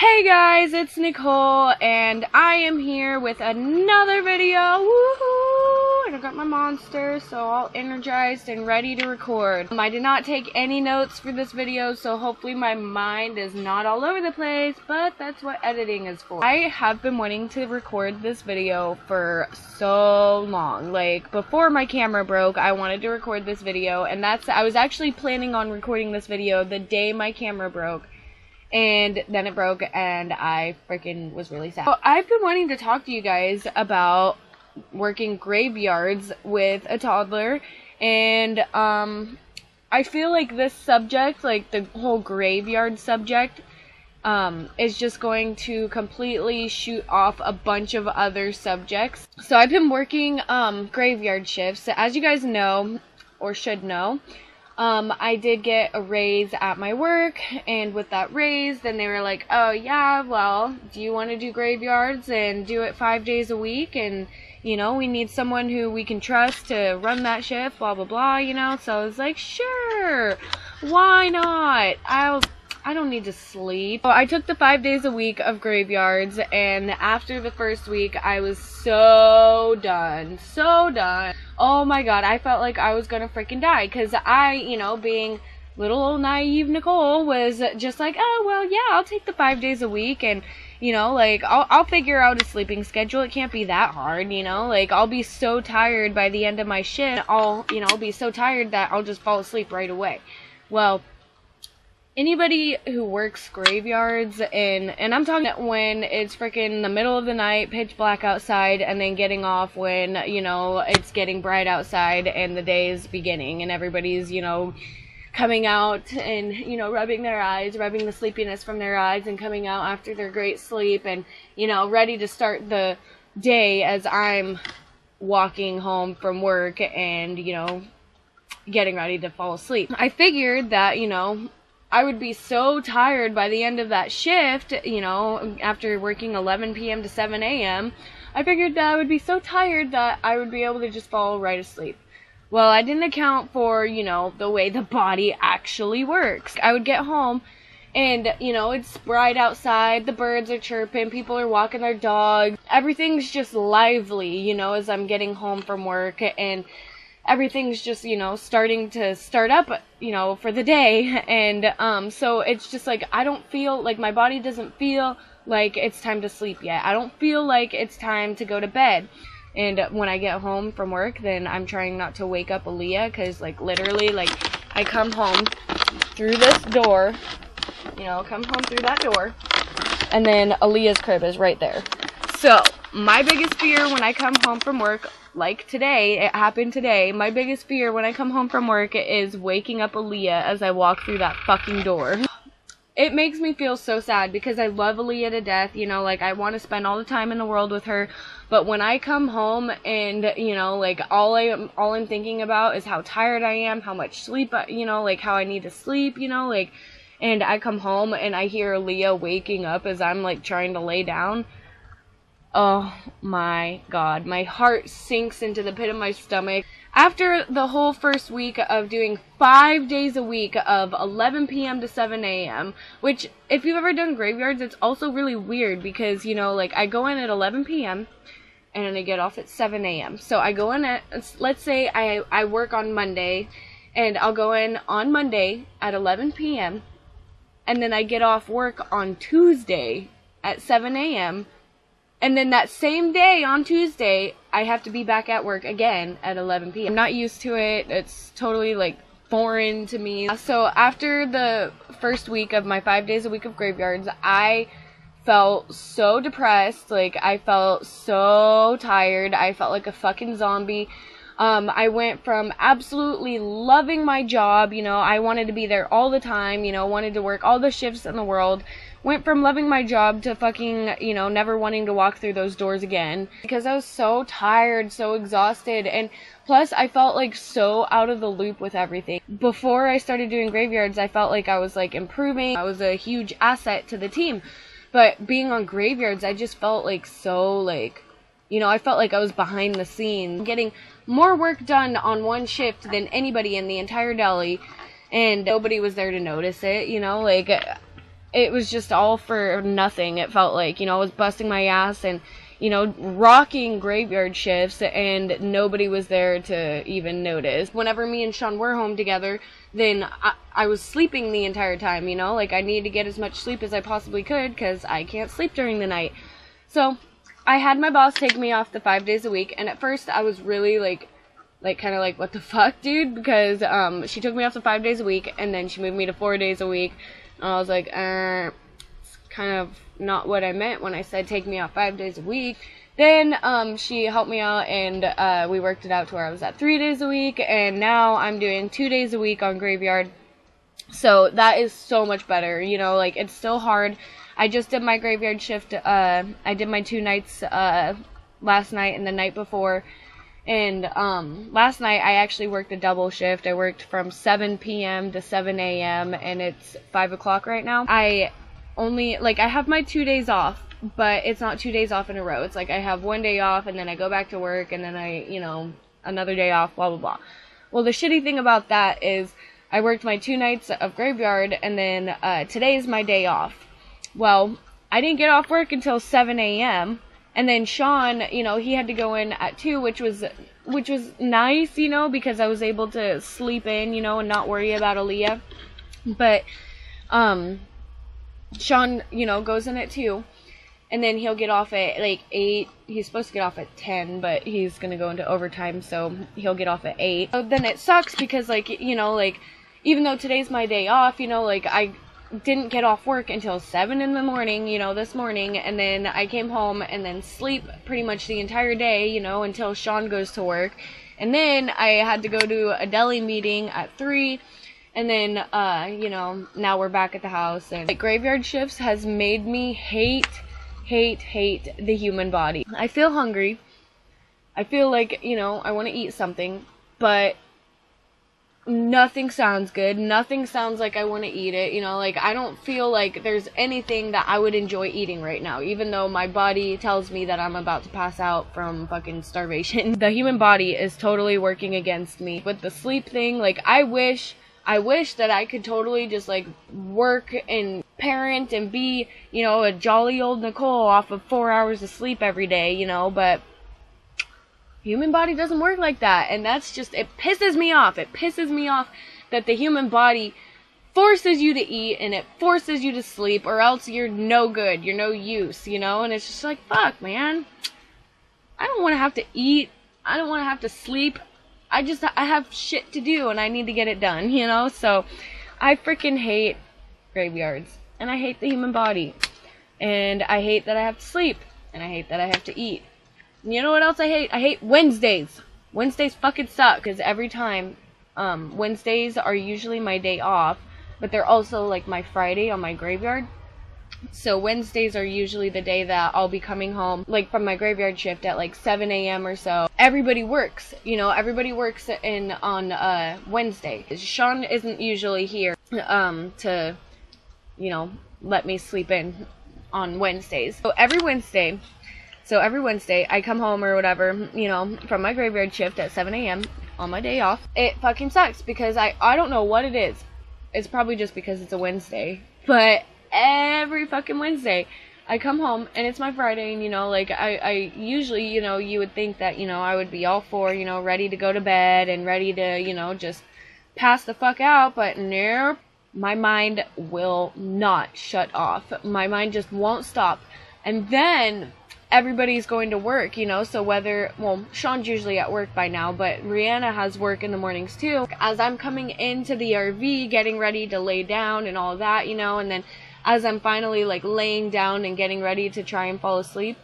Hey guys, it's Nicole, and I am here with another video. Woohoo! And I got my monster, so all energized and ready to record. I did not take any notes for this video, so hopefully my mind is not all over the place, but that's what editing is for. I have been wanting to record this video for so long. Like, before my camera broke, I wanted to record this video, and I was actually planning on recording this video the day my camera broke. And then it broke, and I freaking was really sad. So I've been wanting to talk to you guys about working graveyards with a toddler, and I feel like this subject, like the whole graveyard subject, is just going to completely shoot off a bunch of other subjects. So I've been working graveyard shifts. As you guys know, or should know, I did get a raise at my work, and with that raise, then they were like, oh yeah, well, do you want to do graveyards and do it 5 days a week, and, you know, we need someone who we can trust to run that shift, blah, blah, blah, you know, so I was like, sure, why not, I don't need to sleep. So I took the 5 days a week of graveyards, and after the first week, I was so done. Oh my god, I felt like I was gonna freaking die, because I, you know, being little old naive Nicole, was just like, oh, well, yeah, I'll take the 5 days a week, and, you know, like, I'll figure out a sleeping schedule. It can't be that hard, you know, like, I'll be so tired by the end of my shift, I'll be so tired that I'll just fall asleep right away. Well, anybody who works graveyards, and I'm talking when it's freaking the middle of the night, pitch black outside, and then getting off when, you know, it's getting bright outside and the day is beginning, and everybody's, you know, coming out and, you know, rubbing their eyes, rubbing the sleepiness from their eyes, and coming out after their great sleep, and, you know, ready to start the day as I'm walking home from work and, you know, getting ready to fall asleep. I figured that, you know, I would be so tired by the end of that shift, you know, after working 11 p.m. to 7 a.m., I figured that I would be so tired that I would be able to just fall right asleep. Well, I didn't account for, you know, the way the body actually works. I would get home, and, you know, it's bright outside, the birds are chirping, people are walking their dogs, everything's just lively, you know, as I'm getting home from work, and everything's just, you know, starting to start up, you know, for the day, and, so it's just like, I don't feel, like, my body doesn't feel like it's time to sleep yet. I don't feel like it's time to go to bed, and when I get home from work, then I'm trying not to wake up Aaliyah, because, like, literally, like, I come home through this door, you know, come home through that door, and then Aaliyah's crib is right there. So, my biggest fear when I come home from work, like today, it happened today, my biggest fear when I come home from work is waking up Aaliyah as I walk through that fucking door. It makes me feel so sad because I love Aaliyah to death, you know, like, I want to spend all the time in the world with her, but when I come home and, you know, like, all I'm thinking about is how tired I am, how much sleep, you know, like, how I need to sleep, you know, like, and I come home and I hear Aaliyah waking up as I'm, like, trying to lay down. Oh my god, my heart sinks into the pit of my stomach. After the whole first week of doing 5 days a week of 11 p.m. to 7 a.m., which, if you've ever done graveyards, it's also really weird because, you know, like, I go in at 11 p.m. and I get off at 7 a.m. So I go in at, let's say I work on Monday, and I'll go in on Monday at 11 p.m., and then I get off work on Tuesday at 7 a.m., and then that same day on Tuesday, I have to be back at work again at 11 p.m. I'm not used to it. It's totally, like, foreign to me. So after the first week of my 5 days a week of graveyards, I felt so depressed. Like, I felt so tired. I felt like a fucking zombie. I went from absolutely loving my job, you know, I wanted to be there all the time, you know, wanted to work all the shifts in the world, went from loving my job to fucking, you know, never wanting to walk through those doors again, because I was so tired, so exhausted, and plus I felt like so out of the loop with everything. Before I started doing graveyards, I felt like I was, like, improving, I was a huge asset to the team, but being on graveyards, I just felt like so, like, you know, I felt like I was behind the scenes, getting more work done on one shift than anybody in the entire deli, and nobody was there to notice it, you know, like, it was just all for nothing. It felt like, I was busting my ass and, rocking graveyard shifts, and nobody was there to even notice. Whenever me and Sean were home together, then I was sleeping the entire time, like I needed to get as much sleep as I possibly could, because I can't sleep during the night. So I had my boss take me off the 5 days a week, and at first I was really kind of like, what the fuck, dude? Because she took me off to 5 days a week, and then she moved me to 4 days a week. And I was like, it's kind of not what I meant when I said take me off 5 days a week. Then she helped me out, and we worked it out to where I was at 3 days a week, and now I'm doing 2 days a week on graveyard. So that is so much better, like, it's still hard. I just did my graveyard shift. I did my 2 nights last night and the night before. And last night I actually worked a double shift. I worked from 7 p.m. to 7 a.m. and it's 5 o'clock right now. I have my 2 days off, but it's not 2 days off in a row. It's like I have 1 day off, and then I go back to work, and then another day off, blah, blah, blah. Well, the shitty thing about that is I worked my 2 nights of graveyard, and then today is my day off. Well, I didn't get off work until 7 a.m., and then Sean, he had to go in at 2, which was nice, because I was able to sleep in, and not worry about Aaliyah. But, Sean, goes in at 2, and then he'll get off at, 8. He's supposed to get off at 10, but he's gonna go into overtime, so he'll get off at 8. So then it sucks, because, even though today's my day off, I didn't get off work until 7 in the morning, this morning, and then I came home and then sleep pretty much the entire day, until Sean goes to work, and then I had to go to a deli meeting at 3, and then, now we're back at the house, and graveyard shifts has made me hate the human body. I feel hungry, I feel like, I want to eat something, but nothing sounds good. Nothing sounds like I want to eat it. I don't feel like there's anything that I would enjoy eating right now, even though my body tells me that I'm about to pass out from fucking starvation. The human body is totally working against me. With the sleep thing, I wish that I could totally just, work and parent and be, a jolly old Nicole off of 4 hours of sleep every day, but human body doesn't work like that, and that's just, it pisses me off. It pisses me off that the human body forces you to eat, and it forces you to sleep, or else you're no good, you're no use, and it's just like, fuck, man. I don't want to have to eat, I don't want to have to sleep, I have shit to do, and I need to get it done, so I freaking hate graveyards, and I hate the human body, and I hate that I have to sleep, and I hate that I have to eat. You know what else I hate? I hate Wednesdays. Wednesdays fucking suck, because every time, Wednesdays are usually my day off, but they're also, my Friday on my graveyard. So Wednesdays are usually the day that I'll be coming home, from my graveyard shift at, 7 a.m. or so. Everybody works, everybody works on Wednesday. Sean isn't usually here, to, let me sleep in on Wednesdays. So every Wednesday, I come home or whatever, from my graveyard shift at 7 a.m. on my day off. It fucking sucks, because I don't know what it is. It's probably just because it's a Wednesday. But every fucking Wednesday, I come home, and it's my Friday, and, I usually, you would think that, I would be all for, ready to go to bed, and ready to, just pass the fuck out, but nope. My mind will not shut off. My mind just won't stop. And then everybody's going to work, so Sean's usually at work by now, but Rihanna has work in the mornings too. As I'm coming into the RV, getting ready to lay down and all that, and then as I'm finally, laying down and getting ready to try and fall asleep,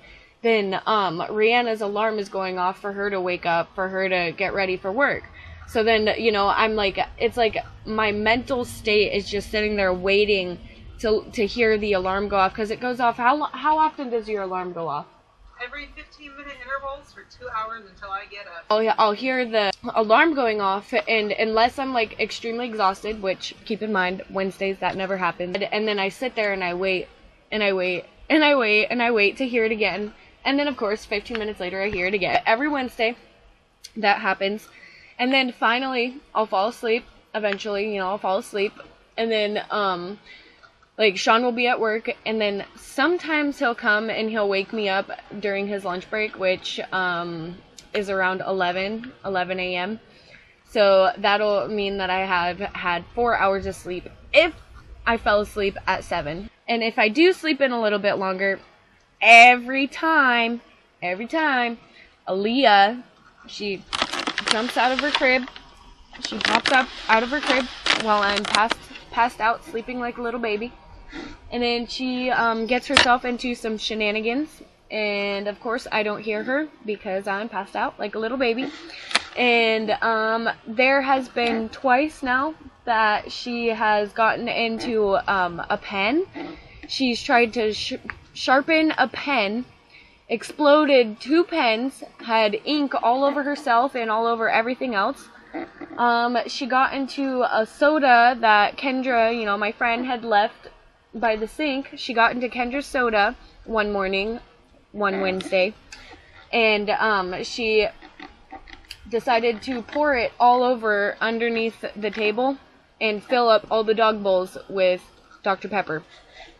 then, Rihanna's alarm is going off for her to wake up, for her to get ready for work. So then, I'm it's like my mental state is just sitting there waiting to hear the alarm go off, because it goes off. How often does your alarm go off? Every 15-minute intervals for 2 hours until I get up. Oh yeah, I'll hear the alarm going off, and unless I'm extremely exhausted, which keep in mind Wednesdays that never happens, and then I sit there and I wait and I wait and I wait and I wait to hear it again, and then of course 15 minutes later I hear it again. Every Wednesday that happens, and then finally I'll fall asleep. Eventually, I'll fall asleep, and then Like, Sean will be at work, and then sometimes he'll come and he'll wake me up during his lunch break, which is around 11 a.m. So that'll mean that I have had 4 hours of sleep if I fell asleep at 7. And if I do sleep in a little bit longer, every time, Aaliyah, she jumps out of her crib. She pops up out of her crib while I'm passed out, sleeping like a little baby. And then she gets herself into some shenanigans. And, of course, I don't hear her because I'm passed out like a little baby. And there has been twice now that she has gotten into a pen. She's tried to sharpen a pen, exploded 2 pens, had ink all over herself and all over everything else. She got into a soda that Kendra, my friend, had left by the sink. She got into Kendra's soda one morning, one Wednesday, and she decided to pour it all over underneath the table and fill up all the dog bowls with Dr. Pepper.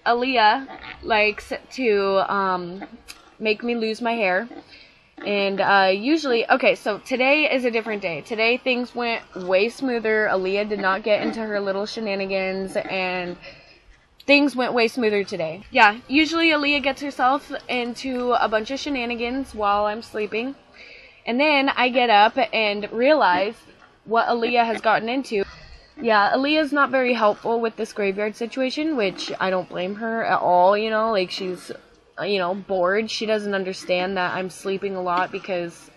Aaliyah likes to make me lose my hair. And usually, okay, so today is a different day. Today things went way smoother. Aaliyah did not get into her little shenanigans, and things went way smoother today. Yeah, usually Aaliyah gets herself into a bunch of shenanigans while I'm sleeping. And then I get up and realize what Aaliyah has gotten into. Yeah, Aaliyah's not very helpful with this graveyard situation, which I don't blame her at all, like she's bored. She doesn't understand that I'm sleeping a lot because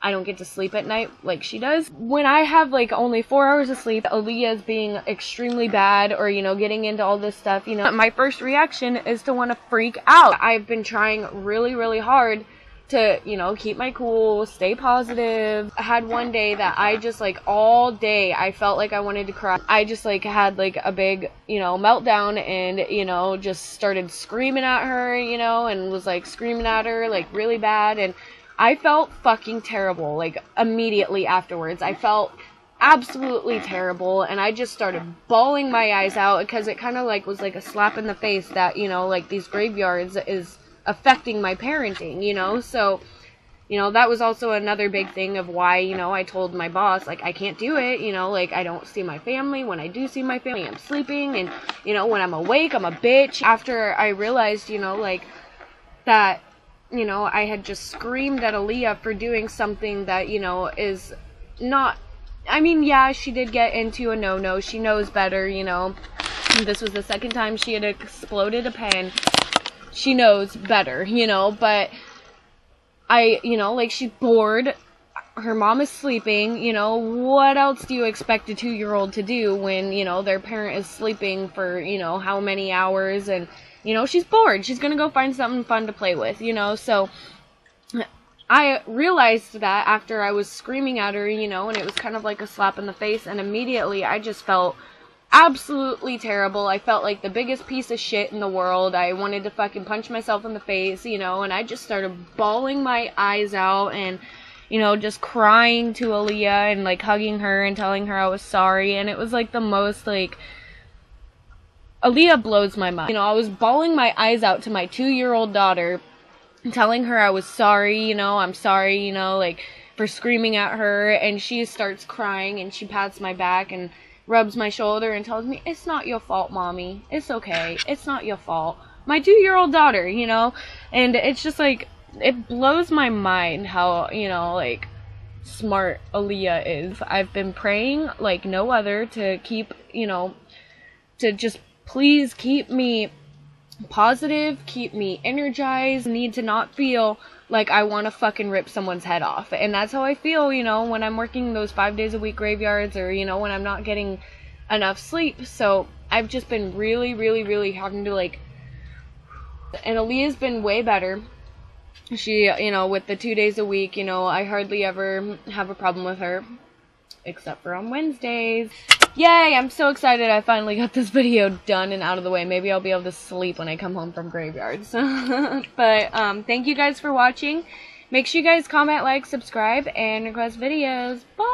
I don't get to sleep at night like she does. When I have only 4 hours of sleep, Aaliyah's being extremely bad or, getting into all this stuff, my first reaction is to want to freak out. I've been trying really, really hard to, keep my cool, stay positive. I had one day that I just, all day, I felt like I wanted to cry. I just, had, a big, meltdown and, just started screaming at her, and was, screaming at her, really bad. And I felt fucking terrible, immediately afterwards. I felt absolutely terrible, and I just started bawling my eyes out because it kind of, was a slap in the face that, these graveyards is affecting my parenting, so, that was also another big thing of why, I told my boss, I can't do it, I don't see my family. When I do see my family, I'm sleeping, and, when I'm awake, I'm a bitch. After I realized, that, I had just screamed at Aaliyah for doing something that, is not, yeah, she did get into a no-no. She knows better, This was the second time she had exploded a pen. She knows better, but she's bored. Her mom is sleeping, what else do you expect a 2-year-old to do when, their parent is sleeping for, how many hours, and, she's bored. She's gonna go find something fun to play with, so I realized that after I was screaming at her, and it was kind of like a slap in the face, and immediately I just felt absolutely terrible. I felt like the biggest piece of shit in the world. I wanted to fucking punch myself in the face, and I just started bawling my eyes out and, just crying to Aaliyah and, hugging her and telling her I was sorry, and it was, the most, Aaliyah blows my mind. I was bawling my eyes out to my 2-year-old daughter, telling her I was sorry, I'm sorry, for screaming at her, and she starts crying, and she pats my back and rubs my shoulder and tells me, "It's not your fault, Mommy. It's okay. It's not your fault." My 2-year-old daughter, and it's just it blows my mind how, smart Aaliyah is. I've been praying like no other to keep, to just please keep me positive, keep me energized, need to not feel like I want to fucking rip someone's head off. And that's how I feel, when I'm working those 5 days a week graveyards, or, when I'm not getting enough sleep. So I've just been really, really, really having to, and Aaliyah's been way better. She, with the 2 days a week, I hardly ever have a problem with her, except for on Wednesdays. Yay, I'm so excited I finally got this video done and out of the way. Maybe I'll be able to sleep when I come home from graveyards. But, thank you guys for watching. Make sure you guys comment, like, subscribe, and request videos. Bye!